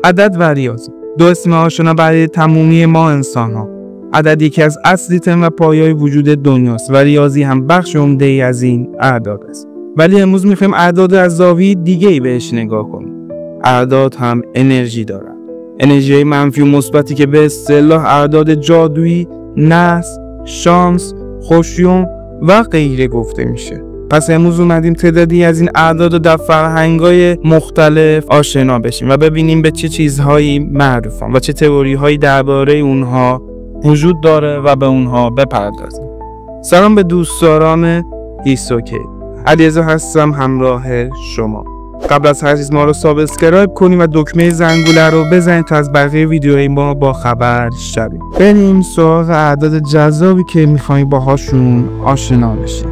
عدد و ریاضی، دو اسم آشنا برای تمامی ما انسان‌ها. عدد یکی از اصلی ترم و پایه‌های وجود دنیاست و ریاضی هم بخش عمده‌ای از این اعداد است. ولی امروز می‌خوایم اعداد از زاویه دیگه‌ای بهش نگاه کنیم. اعداد هم انرژی دارن. انرژی منفی و مثبتی که به اصطلاح اعداد جادویی، نحس، شانس، خوشیوم و غیره گفته میشه. پس امروز اومدیم تعدادی از این اعداد رو در فرهنگ‌های مختلف آشنا بشیم و ببینیم به چه چیزهایی معروفن و چه تئوری‌هایی درباره اونها وجود داره و به اونها بپردازیم. سلام به دوستداران ایسوکی. علیرضا هستم همراه شما. قبل از هر چیز ما رو سابسکرایب کنیم و دکمه زنگوله رو بزنید تا از بقیه ویدیوهای ما با خبر شوید. بریم سراغ اعداد جذابی که می‌خوایم باهاشون آشنا بشیم.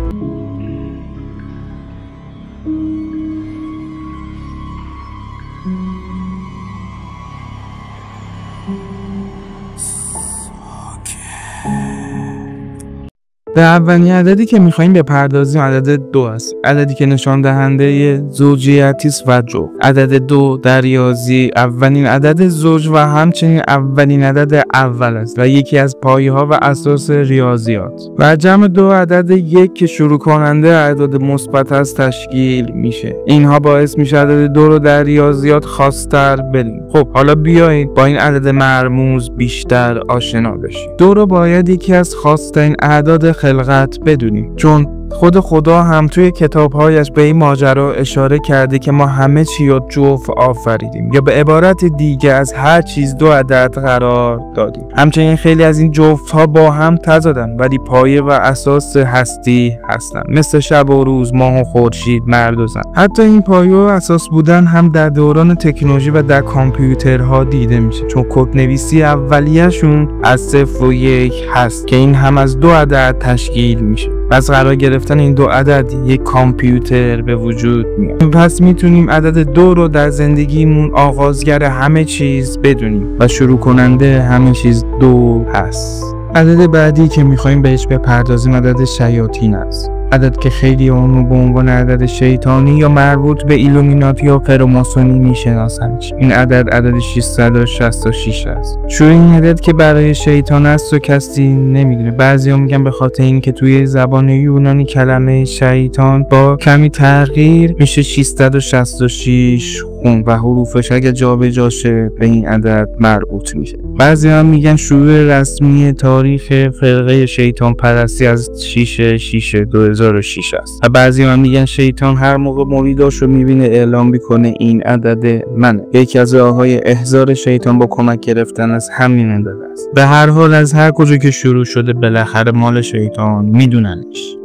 به اولین عددی که می‌خوایم بپردازیم عدد 2 است. عددی که نشان دهنده زوجیتی است و جفت. عدد 2 در ریاضی اولین عدد زوج و همچنین اولین عدد اول است و یکی از پایه‌ها و اساس ریاضیات. و جمع دو عدد 1 که شروع کننده اعداد مثبت است تشکیل میشه. اینها باعث میشه عدد 2 رو در ریاضیات خاص‌تر بدونیم. خب حالا بیایید با این عدد مرموز بیشتر آشنا بشیم. 2 رو باید یکی از خاص‌ترین اعداد خلقت بدونیم، چون خود خدا هم توی کتابهایش به این ماجرا اشاره کرده که ما همه چی رو جفت آفریدیم، یا به عبارت دیگه از هر چیز 2 عدد قرار دادیم. همچنین خیلی از این جفت ها با هم تضادن ولی پایه و اساس هستی هستن، مثل شب و روز، ماه و خورشید، مرد و زن. حتی این پایه و اساس بودن هم در دوران تکنولوژی و در کامپیوترها دیده میشه، چون کدنویسی اولیه‌شون از 0 و 1 هست که این هم از 2 عدد تشکیل میشه. پس قرار گرفتن این 2 عدد یک کامپیوتر به وجود میاد. پس میتونیم عدد 2 رو در زندگیمون آغازگر همه چیز بدونیم و شروع کننده همه چیز 2 هست. عدد بعدی که میخوایم بهش بپردازیم عدد شیاطین است. عدد که خیلی اونو به عنوان عدد شیطانی یا مربوط به ایلومیناتی یا فراماسونی میشناسن. این عدد 666 است. چون این عدد که برای شیطان است و کسی نمیدونه. بعضیا میگن به خاطر اینکه توی زبان یونانی کلمه شیطان با کمی تغییر میشه 666 خون و حروفش اگه جابجا شه به این عدد مربوط میشه. بعضیا هم میگن شروع رسمی تاریخ فرقه شیطان پرستی از 6/6/2006 است. و بعضیا هم میگن شیطان هر موقع مریداشو میبینه اعلام میکنه این عدد منه. یکی از راههای احضار شیطان با کمک گرفتن از همین عدد است. به هر حال از هر کجا که شروع شده بالاخره مال شیطان میدوننش.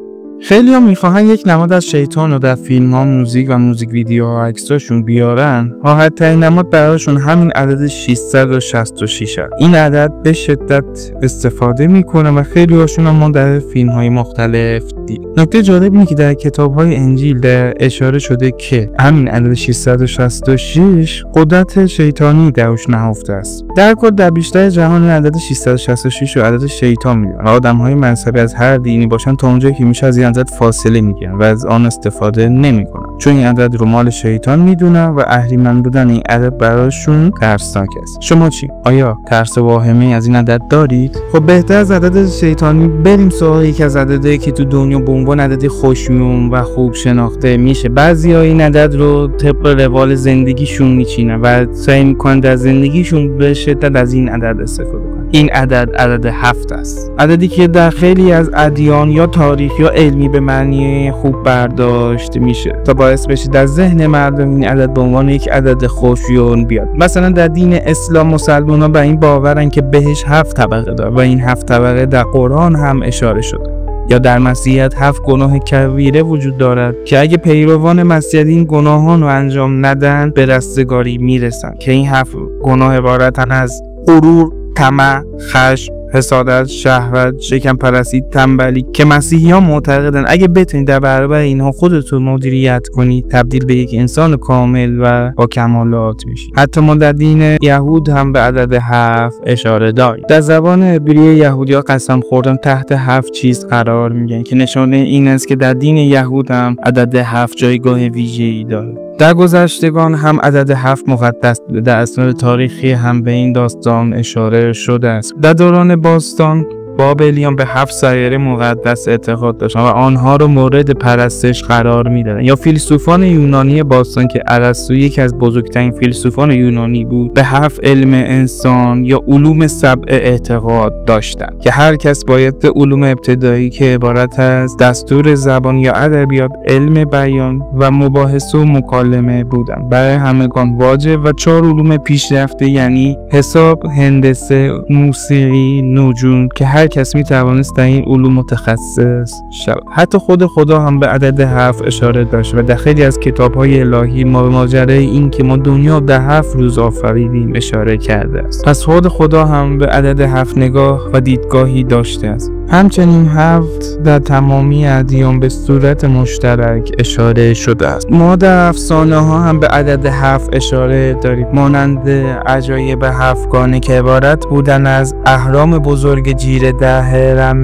خیلی ها میخواهن یک نماد از شیطان رو در فیلم ها، موزیک و موزیک ویدیوها عکساشون بیارن. راحت ترین نماد براشون همین عدد 666 هست. این عدد به شدت استفاده میکنه و خیلی هاشون هم ما در فیلم های مختلف دیدیم. نکته جالب اینه که در کتاب های انجیل در اشاره شده که همین عدد 666 قدرت شیطانی درش نهفته است. در کل در بیشتر جهان عدد 666 رو عدد شیطان میدونن. آدم های مذهبی از هر دینی باشن تا اونجایی که میشه از این عدد فاصله میگیرن و از آن استفاده نمیکنن، چون این عدد رو مال شیطان میدونن و اهریمن بودن این عدد براشون ترسناک است. شما چی؟ آیا ترس واهمه از این عدد دارید؟ خب بهتر از عدد شیطانی بریم سراغ یکی از عددهایی که تو دنیا به عنوان عدد خوشیوم و خوب شناخته میشه. بعضیا این عدد رو طبق روال زندگیشون میچینن و سعی میکنن در زندگیشون به شدت از این عدد استفاده کنن. این عدد 7 است. عددی که در خیلی از ادیان یا تاریخ یا علمی به معنی خوب برداشت میشه تا باعث بشه در ذهن مردم این عدد به عنوان یک عدد خوشیوم بیاد. مثلا در دین اسلام مسلمان‌ها به این باورن که بهش 7 طبقه داره و این 7 طبقه در قرآن هم اشاره شده. یا در مسیحیت 7 گناه کبیره وجود دارد که اگه پیروان مسیحیت این گناهان رو انجام ندن به رستگاری میرسن، که این 7 گناه عبارتن از غرور، طمع، خشم، حسادت، شهوت، شکم پرستی، تنبلی، که مسیحیان معتقدن اگه بتونید در برابر اینها خودتون مدیریت کنید تبدیل به یک انسان کامل و با کمالات میشید. حتی ما در دین یهود هم به عدد 7 اشاره داریم. در زبان عبری یهودی‌ها قسم خوردن تحت 7 چیز قرار میگن که نشانه این است که در دین یهود هم عدد 7 جایگاه ویژه‌ای داره. در گذشتگان هم عدد 7 مقدس بوده. در اسناد تاریخی هم به این داستان اشاره شده است. در دوران باستان بابلیان به 7 سیاره مقدس اعتقاد داشتند و آنها را مورد پرستش قرار میدادند. یا فیلسوفان یونانی باستان که ارسطو یکی از بزرگترین فیلسوفان یونانی بود، به 7 علم انسان یا علوم 7 اعتقاد داشتند که هر کس باید به علوم ابتدایی که عبارت از دستور زبان یا ادبیات، علم بیان و مباحثه و مکالمه بودند برای همگان واجب، و 4 علوم پیشرفته یعنی حساب، هندسه، موسیقی، نجوم که هر کس می توانست در این علوم متخصص شود. حتی خود خدا هم به عدد 7 اشاره داشت و در خیلی از کتاب‌های الهی ما به ماجرای این که ما دنیا در 7 روز آفریدیم اشاره کرده است. پس خود خدا هم به عدد 7 نگاه و دیدگاهی داشته است. همچنین 7 در تمامی ادیان به صورت مشترک اشاره شده است. ما در افسانه ها هم به عدد 7 اشاره داریم، مانند عجایب 7گانه که عبارت بودن از اهرام بزرگ جیره در هرم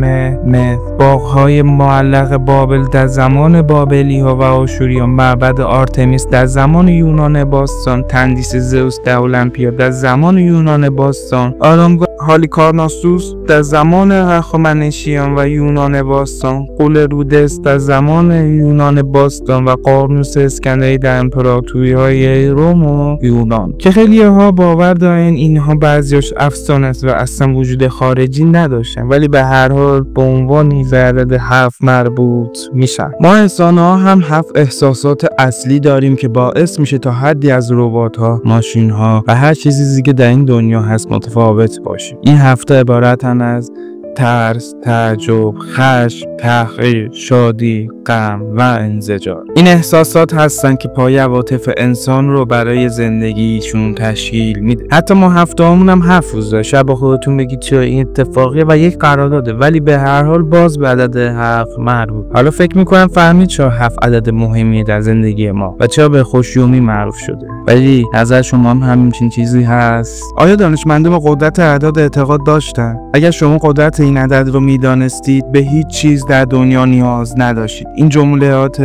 مصر، باغ‌های معلق بابل در زمان بابلی ها و آشوریان، معبد آرتمیس در زمان یونان باستان، تندیس زئوس در المپیا در زمان یونان باستان، آرامگاه هالیکارناسوس در زمان هخامنشیان و یونان باستان، قول رودس در زمان یونان باستان و قارنوس اسکندری در امپراتوری‌های روم و یونان که خیلی ها باور دارن اینها بعضیاش افسانه است و اصلا وجود خارجی نداشتن، ولی به هر حال به عنوان عدد 7 مربوط میشن. ما انسان‌ها هم 7 احساسات اصلی داریم که باعث میشه تا حدی از ربات‌ها، ماشین‌ها و هر چیزی که در این دنیا هست متفاوت باشه. این 7 عبارتن از ترس، تعجب، خشم، تحقیر، شادی، غم و انزجار. این احساسات هستن که پایه عواطف انسان رو برای زندگیشون تشکیل میده. حتی ما هفته‌هامون هم 7 روز داره. شب با خودتون بگید چرا این اتفاقیه و یک قرارداده، ولی به هر حال باز به عدد 7 مربوط. حالا فکر میکنم فهمید چرا 7 عدد مهمیه در زندگی ما و چرا به خوشیومی معروف شده. ولی نظر شما هم همین چیزی هست؟ آیا دانشمندان به قدرت اعداد اعتقاد داشتن؟ اگر شما قدرت این عدد رو میدانستید به هیچ چیز در دنیا نیاز نداشتید. این جملات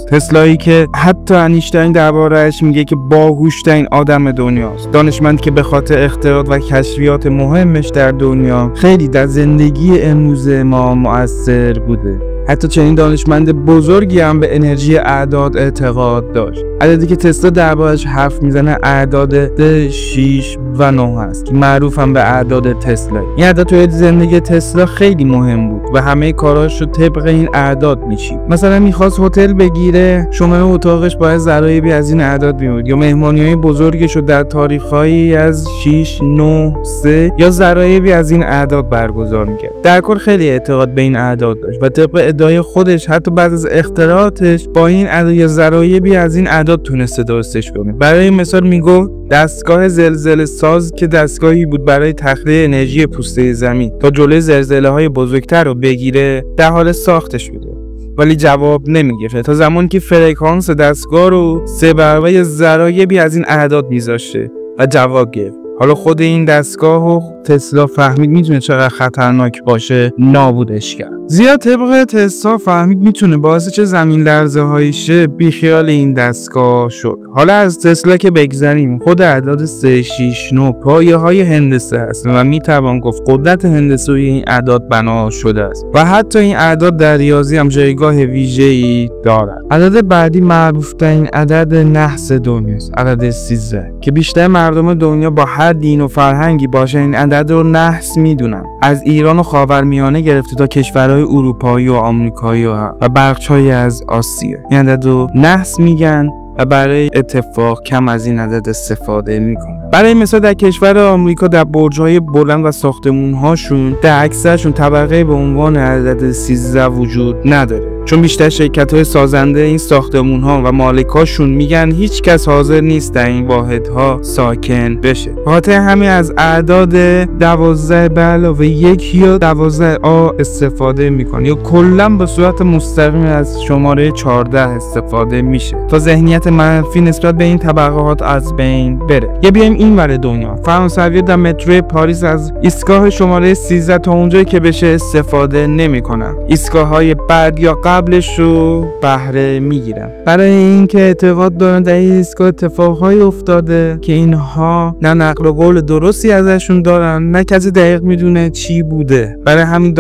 تسلایی که حتی انیشتین درباره‌اش میگه که باهوش‌ترین آدم دنیاست. دانشمندی که به خاطر اختراعات و کشفیات مهمش در دنیا خیلی در زندگی امروز ما مؤثر بوده. حتی چنین دانشمند بزرگی هم به انرژی اعداد اعتقاد داشت. عددی که تسلا دربارش حرف میزنه اعداد 6 و 9 است که معروف هم به اعداد تسلا. این اعداد توی زندگی تسلا خیلی مهم بود و همه کاراش رو طبق این اعداد میچید. مثلا میخواست هتل بگیره، شماره اتاقش باید ضرایبی از این اعداد میبود، یا مهمانی‌های بزرگش رو در تاریخ‌هایی از 6 9 3 یا ضرایبی از این اعداد برگزار میکرد. در کل خیلی اعتقاد به این اعداد داشت و طبق ادعای خودش حتی بعد از اختراعاتش با این اعداد یا ضرایبی از این اعداد تونسته درستش کنه. برای مثال میگه دستگاه زلزله ساز که دستگاهی بود برای تخلیه انرژی پوسته زمین تا جلوی زلزله‌های بزرگتر رو بگیره در حال ساختش بوده، ولی جواب نمیگرفته تا زمانی که فرکانس دستگاه رو 3 برابر ضرایبی از این اعداد میذاشته و جواب گرفت. حالا خود این دستگاه رو تسلا فهمید میتونه چقدر خطرناک باشه، نابودش کرد. زیاد طبق تسلا فهمید میتونه باعث چه زمین لرزه هایی شه، بیخیال این دستگاه شد. حالا از تسلا که بگذریم، خود اعداد 3 6 9 پایه های هندسه هست و میتوان گفت قدرت هندسه این اعداد بنا شده است و حتی این اعداد در ریاضی هم جایگاه ویژه‌ای دارد. عدد بعدی معروف ترین عدد نحس دنیاست، عدد 13 که بیشتر مردم دنیا با هر دین و فرهنگی باشه این عدد رو نحس میدونن، از ایران و خاورمیانه گرفته تا کشورهای اروپایی و آمریکایی و بخش‌هایی از آسیا. این عدد رو نحس میگن و برای اتفاق کم از این عدد استفاده میکنن. برای مثال در کشور آمریکا در برج‌های بلند و ساختمون‌هاشون در اکثرشون طبقه به عنوان عدد 13 وجود نداره، چون بیشتر شرکت‌های سازنده این ساختمون‌ها و مالکاشون میگن هیچ کس حاضر نیست در این واحدها ساکن بشه. خاطر همین از اعداد 12 به علاوه 1 یا 12 استفاده میکنه یا کلاً به صورت مستقیم از شماره 14 استفاده میشه تا ذهنیت منفی نسبت به این طبقات از بین بره. یا بیایم اینور دنیا. فرانسوی‌ها در مترو پاریس از ایستگاه شماره 13 تا اونجایی که بشه استفاده نمی‌کنن. ایستگاه‌های بعد یا قبلش رو بهره میگیرن. برای اینکه اعتقاد دارن در این ایستگاه اتفاقهایی افتاده که اینها نه نقل و قول درستی ازشون دارن، نه کسی دقیق میدونه چی بوده. برای همین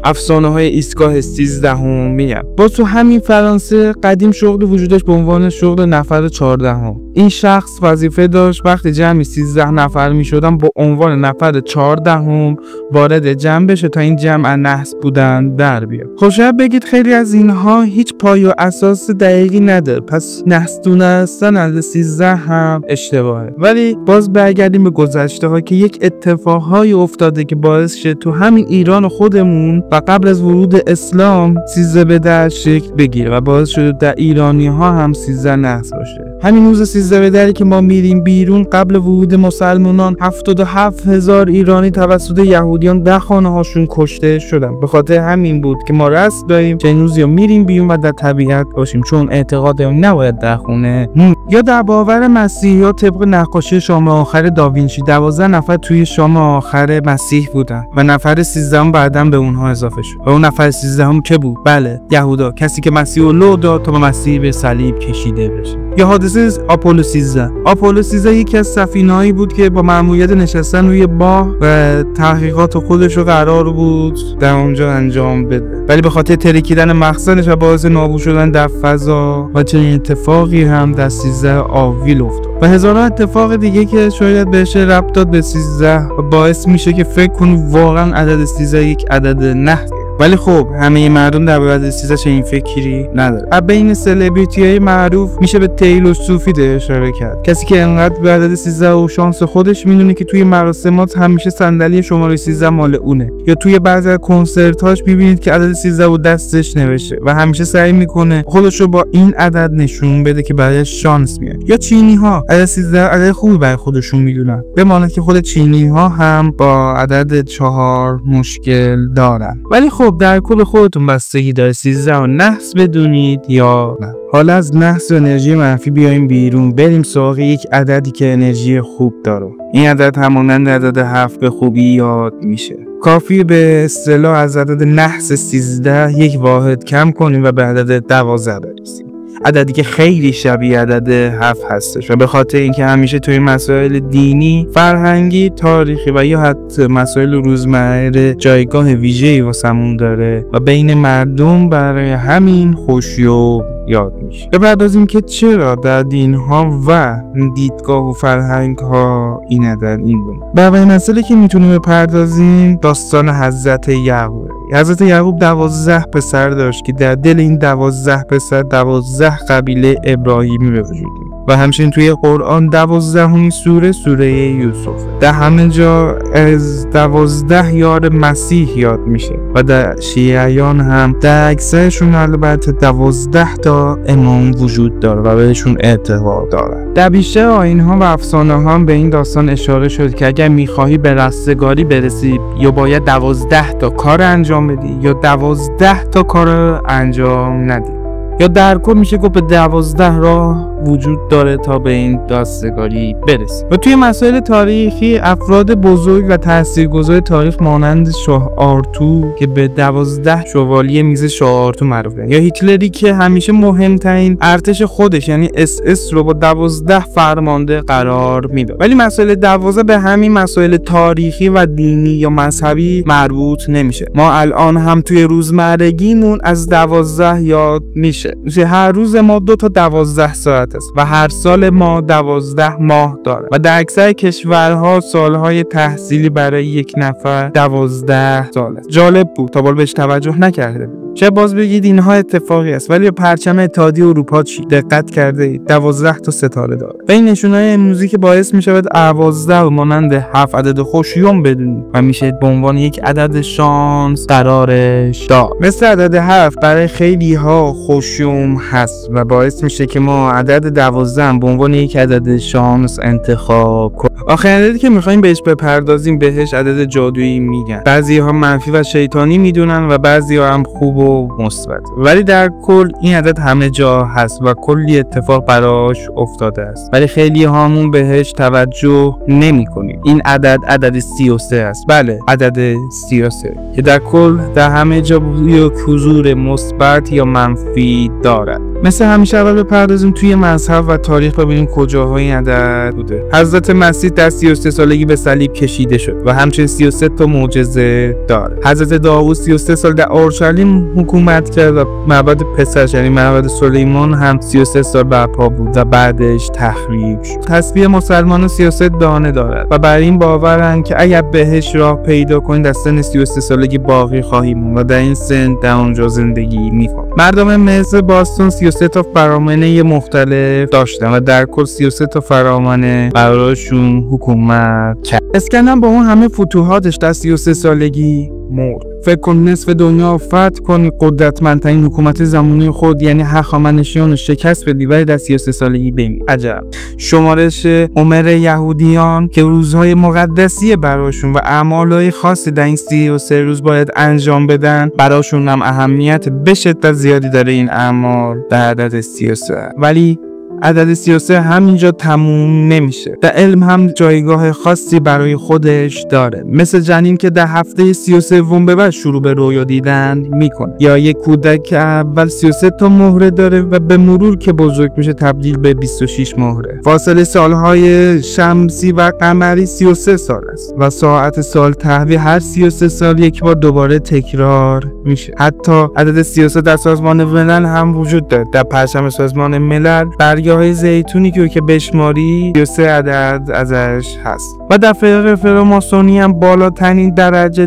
افسانه‌های ایستگاه 13 میگن. باز تو همین فرانسه قدیم شغل وجودش به عنوان شغل نفر 14. این شخص وظیفه داشت وقتی جمعی 13 نفر میشدن با عنوان نفر 14 وارد جمع بشه تا این جمع نحس بودن در بیاد. خب شاید بگید خیلی از اینها هیچ پایه و اساس دقیقی نداره، پس نحس دونستن از 13 هم اشتباهه. ولی باز برگردیم به گذشته ها که یک اتفاقهایی افتاده که باعث شد تو همین ایران خودمون و قبل از ورود اسلام 13 به در شکل بگیره و باعث شده در ایرانی ها هم 13 نحس باشه. همین روز 13 به دری که ما میریم بیرون، قبل ورود مسلمانان 77,000 ایرانی توسط یهودیان در خانه هاشون کشته شدن. به خاطر همین بود که ما رسم داریم چه روزی میریم بیرون و در طبیعت باشیم، چون اعتقاد نباید در خونه. یا در باور مسیحی‌ها طبق نقاشی شام آخر داوینچی 12 نفر توی شام آخر مسیح بودن و نفر 13 بعداً به اونها اضافه شد. و اون نفر 13 که بود؟ بله، یهودا، کسی که مسیح رو لو داد تا مسیح به صلیب کشیده بشه. یا حادثه آپولو 13. آپولو 13 یکی از سفینه‌ای بود که با مأموریت نشستن روی ماه و تحقیقات خودش رو قرار بود در اونجا انجام بده، ولی به خاطر ترکیدن مخزنش و باعث نابود شدن در فضا و چنین اتفاقی هم در 13 آویل افتاد و هزاران اتفاق دیگه که شاید بهش ربط داد به 13 و باعث میشه که فکر کنی واقعا عدد 13 یک عدد نحس. ولی خب همه مردم در عدد 13 چنین فکری نداره. از بین سلبریتی‌های معروف میشه به تیلور سویفت اشاره کرد، کسی که انقدر به عدد 13 و شانس خودش میدونه که توی مراسمات همیشه صندلی شماره 13 مال اونه، یا توی بعضی از کنسرت‌هاش ببینید که عدد 13 رو دستش نوشته و همیشه سعی میکنه خودش رو با این عدد نشون بده که برای شانس میاد. یا چینی‌ها عدد 13 عدد خوبی برای خودشون میدونن، بماند که خود چینی‌ها هم با عدد 4 مشکل دارن. ولی خب در کل خودتون بستگی داره 13 رو نحس بدونید یا نه. حالا از نحس و انرژی منفی بیایم بیرون، بریم سراغ یک عددی که انرژی خوب داره. این عدد همانند عدد 7 به خوبی یاد میشه. کافی به اصطلاح از عدد نحس 13 یک واحد کم کنیم و به عدد 12 برسیم. عددی که خیلی شبیه عدد 7 هستش و به خاطر اینکه همیشه توی مسائل دینی، فرهنگی، تاریخی و یا حتی مسائل روزمره جایگاه ویژه‌ای واسمون داره و بین مردم برای همین خوشیو یاد میشه. بپردازیم که چرا در دین‌ها و دیدگاه و فرهنگ‌ها این عدد این بود. برای مسئله که میتونیم بپردازیم داستان حضرت یعقوب. حضرت یعقوب 12 پسر داشت که در دل این 12 پسر 12 قبیله ابراهیمی به وجود میاد و همچنین توی قرآن 12مین سوره یوسف. در همه جا از 12 یار مسیح یاد میشه و در شیعیان هم در اکثرشون البته 12 تا امام وجود داره و بهشون اعتقاد داره. در بیشتر آیین‌ها و افسانه‌ها هم به این داستان اشاره شد که اگر میخواهی به رستگاری برسی یا باید 12 تا کار انجام بدی یا 12 تا کار انجام ندی، یا در کل میشه گفت به 12 راه وجود داره تا به این رستگاری برسی. و توی مسائل تاریخی افراد بزرگ و تاثیرگذار تاریخ مانند شاه آرتور که به 12 شوالیه میز شاه آرتور معروفه، یا هیتلری که همیشه مهمترین ارتش خودش یعنی SS رو با 12 فرمانده قرار میداد. ولی مسائل 12 به همین مسائل تاریخی و دینی یا مذهبی مربوط نمیشه. ما الان هم توی روزمرگیمون از 12 یاد میشه. هر روز ما 2 تا 12 ساعت است و هر سال ما 12 ماه داره و در اکثر کشورها سالهای تحصیلی برای یک نفر 12 سال است. جالب بود، تا بالا بهش توجه نکرده بود. چه باز بگید اینها اتفاقی است، ولی پرچم اتحادیه اروپا چی؟ دقت کرده اید 12 تا ستاره داره و این نشونهای امروزی که باعث می شود 12 مانند 7 عدد خوشیوم بدونید و میشه به عنوان یک عدد شانس قرارش داد. مثل عدد 7 برای خیلی ها خوشیوم هست و باعث میشه که ما عدد 12 به عنوان یک عدد شانس انتخاب کنیم. آخرین عددی که میخوایم بهش بپردازیم بهش عدد جادویی میگن. بعضی ها منفی و شیطانی میدونن و بعضی ها هم خوب و مثبت، ولی در کل این عدد همه جا هست و کلی اتفاق براش افتاده است، ولی خیلی هامون بهش توجه نمی‌کنیم. این عدد 33 است. بله، عدد 33 که در کل در همه جا یک حضور مثبت یا منفی دارد. مثل همیشه اول بپردازیم توی مذهب و تاریخ ببینیم کجاهای این عدد بوده. حضرت مسیح در 33 سالگی به صلیب کشیده شد و همچنین 33 تا معجزه داره. حضرت داوود 33 سال در اورشلیم حکومت کرد و معبد پسرش یعنی معبد سلیمان هم 33 سال برپا بود و بعدش تخریب شد. تسبیح مسلمان 33 دانه دارد و بر این باورند که اگر بهش راه پیدا کنید در سن 33 سالگی باقی خواهی موند و در این سن در اونجا زندگی می‌کنید. مردم مصر باستان 33 تا فرامنه مختلف داشتن و در کل 33 تا فرامنه براشون حکومت کرد. اسکندر با اون همه فتوحاتش در 33 سالگی مرد. فکر کن نصف دنیا فتح کنی، قدرتمندترین حکومت زمانی خود یعنی هخامنشیان شکست بدی ولی در 33 سالگی بمیری. عجب. شمارش عمر یهودیان که روزهای مقدسی براشون و اعمالهای خاصی در این 33 روز باید انجام بدن براشون هم اهمیت به شدت زیادی داره این اعمال در عدد 33. ولی عدد 33 همینجا تموم نمیشه. در علم هم جایگاه خاصی برای خودش داره. مثل جنین که در هفته 33 به بعد شروع به رویا دیدن میکنه، یا یک کودک که اول 33 تا مهره داره و به مرور که بزرگ میشه تبدیل به 26 مهره. فاصله سالهای شمسی و قمری 33 سال است و ساعت سال تحویل هر 33 سال یک بار دوباره تکرار میشه. حتی عدد 33 در سازمان ملل هم وجود داره. در پرچم سازمان ملل های زیتونی که بشماری 33 عدد ازش هست و در فرق فراماسونی هم بالاترین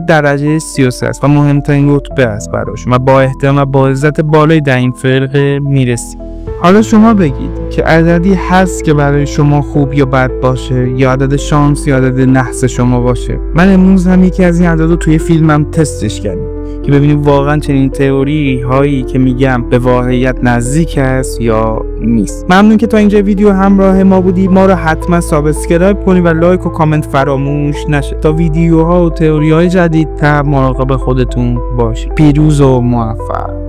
درجه 33 است و مهمترین رتبه است براشون و با احترام و با عزت بالایی در این فرقه میرسید. حالا شما بگید که عددی هست که برای شما خوب یا بد باشه، یا عدد شانس یا عدد نحس شما باشه. من امروز هم یکی از این عددو توی فیلمم تستش کردم که ببینیم واقعا چنین تئوری هایی که میگم به واقعیت نزدیک است یا نیست. ممنون که تا اینجا ویدیو همراه ما بودی. ما رو حتما سابسکرایب کنید و لایک و کامنت فراموش نشه تا ویدیوها و تئوری های جدید مراقب خودتون باشید. پیروز و موفق.